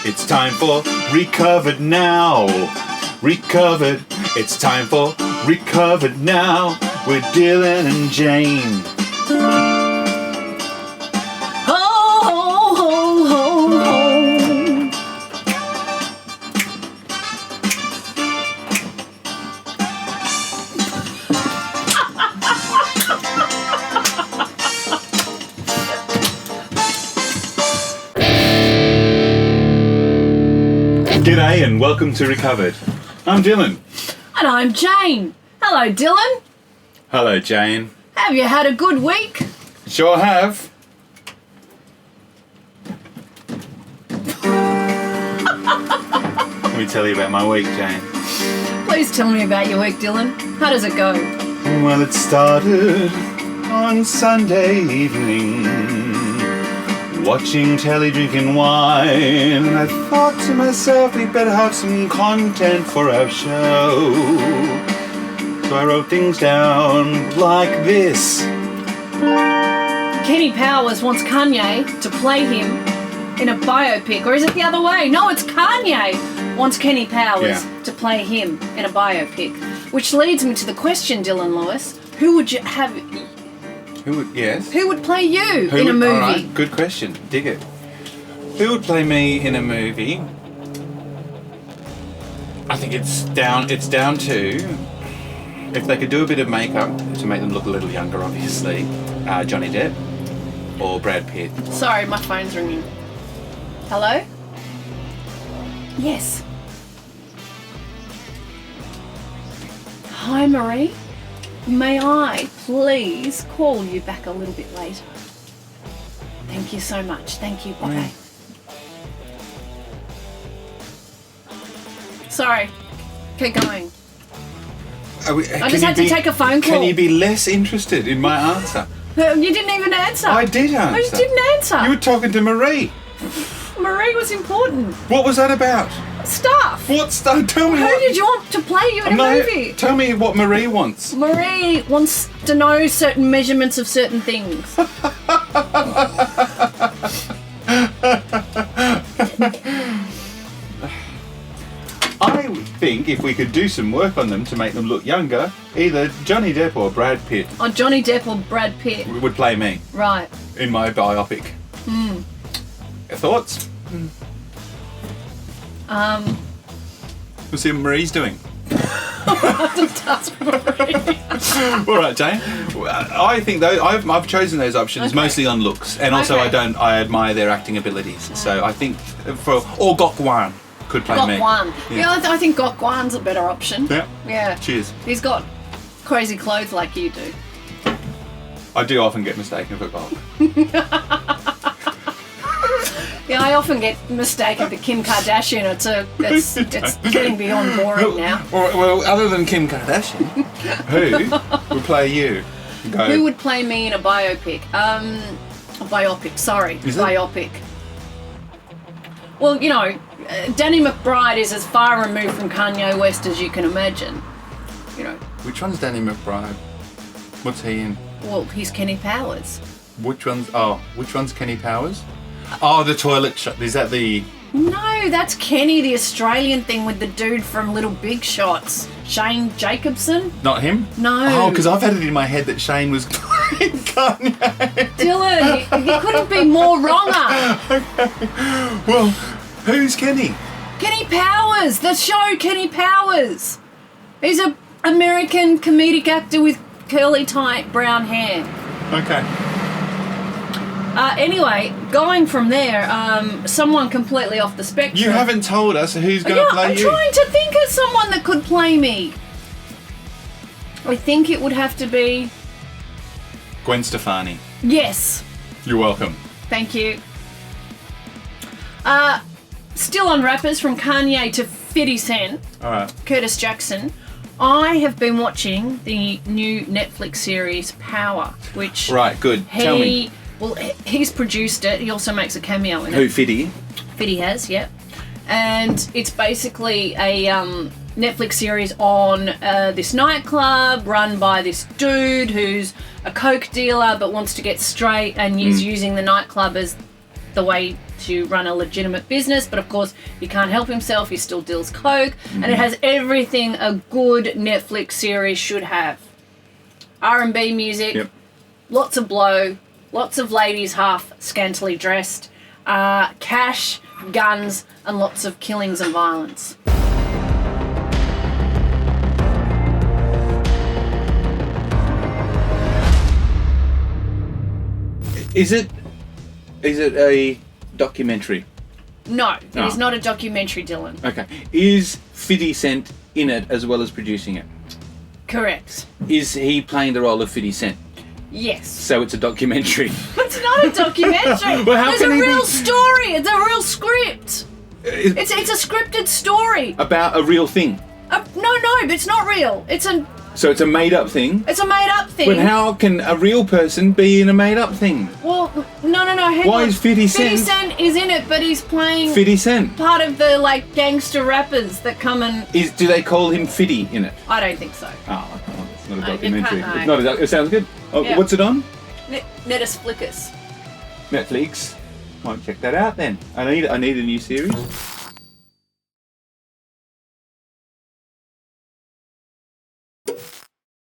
It's time for Recovered Now. Recovered. It's time for Recovered Now with Dylan and Jane. Ho, ho, ho, ho, ho. G'day and welcome to Recovered. I'm Dylan. And I'm Jane. Hello, Dylan. Hello, Jane. Have you had a good week? Sure have. Let me tell you about my week, Jane. Please tell me about your week, Dylan. How does it go? Well, it started on Sunday evening, watching telly, drinking wine, and I thought to myself, we better have some content for our show. So I wrote things down like this. Kenny Powers wants Kanye to play him in a biopic. Or is it the other way? No, it's Kanye wants Kenny Powers to play him in a biopic. Which leads me to the question, Dylan Lewis. Who would you have... Yes? Who would play you in a movie? All right, good question. Dig it. Who would play me in a movie? I think it's down to... If they could do a bit of makeup to make them look a little younger, obviously, Johnny Depp or Brad Pitt. Sorry, my phone's ringing. Hello? Yes. Hi, Marie. May I please call you back a little bit later? Thank you so much. Thank you. Bye. Sorry. Keep going. I just had to take a phone call. Can you be less interested in my answer? You didn't even answer. I did answer. You didn't answer. You were talking to Marie. Marie was important. What was that about? Stuff. What stuff? Tell me. Who did you want to play you in a movie? Tell me what Marie wants. Marie wants to know certain measurements of certain things. I think if we could do some work on them to make them look younger, either Johnny Depp or Brad Pitt. Or Johnny Depp or Brad Pitt. Would play me. Right. In my biopic. Your thoughts? We'll see what Marie's doing. Just ask Marie. All right, Jane. I think I've chosen those options mostly on looks, and also I admire their acting abilities. So I think or Gok Wan could play me. Gok Wan. Yeah, I think Gok Wan's a better option. Yeah. Yeah. Cheers. He's got crazy clothes like you do. I do often get mistaken for Gok. Yeah, I often get mistaken for Kim Kardashian. It's getting beyond boring now. Well, other than Kim Kardashian, who would play you? Go. Who would play me in a biopic? Biopic. Well, you know, Danny McBride is as far removed from Kanye West as you can imagine. You know. Which one's Danny McBride? What's he in? Well, he's Kenny Powers. Which one's Kenny Powers? Oh, the toilet shot. Is that the... No, that's Kenny, the Australian thing with the dude from Little Big Shots. Shane Jacobson? Not him? No. Oh, because I've had it in my head that Shane was playing Kanye. Dylan, you couldn't be more wronger. Okay. Well, who's Kenny? Kenny Powers, the show Kenny Powers. He's an American comedic actor with curly tight brown hair. Okay. Anyway, going from there, someone completely off the spectrum. You haven't told us who's going to play you. I'm trying to think of someone that could play me. I think it would have to be... Gwen Stefani. Yes. You're welcome. Thank you. Still on rappers, from Kanye to 50 Cent. All right. Curtis Jackson. I have been watching the new Netflix series Power, which... Right, good. Tell me. Well, he's produced it. He also makes a cameo in it. Who, Fiddy? Fiddy has, yep. And it's basically a Netflix series on this nightclub run by this dude who's a coke dealer but wants to get straight and is using the nightclub as the way to run a legitimate business, but of course he can't help himself, he still deals coke, and it has everything a good Netflix series should have. R&B music, lots of blow, lots of ladies half scantily dressed, cash, guns, and lots of killings and violence. Is it a documentary? No, it is not a documentary, Dylan. Okay. Is 50 Cent in it as well as producing it? Correct. Is he playing the role of 50 Cent? Yes. So it's a documentary. It's not a documentary. Well, how There's can a he real story. It's a real script. It's a scripted story. About a real thing? No, but it's not real. So it's a made-up thing? It's a made-up thing. But how can a real person be in a made-up thing? Well, no, hang Why on. is 50 Cent... 50 Cent is in it, but he's playing... 50 Cent? Part of the, like, gangster rappers that come and... Do they call him Fiddy in it? I don't think so. Oh, it's not a No, documentary. it can't, It's not a it sounds good. Oh, Yeah. What's it on? Netus Flickers. Netflix. Might check that out then. I need a new series.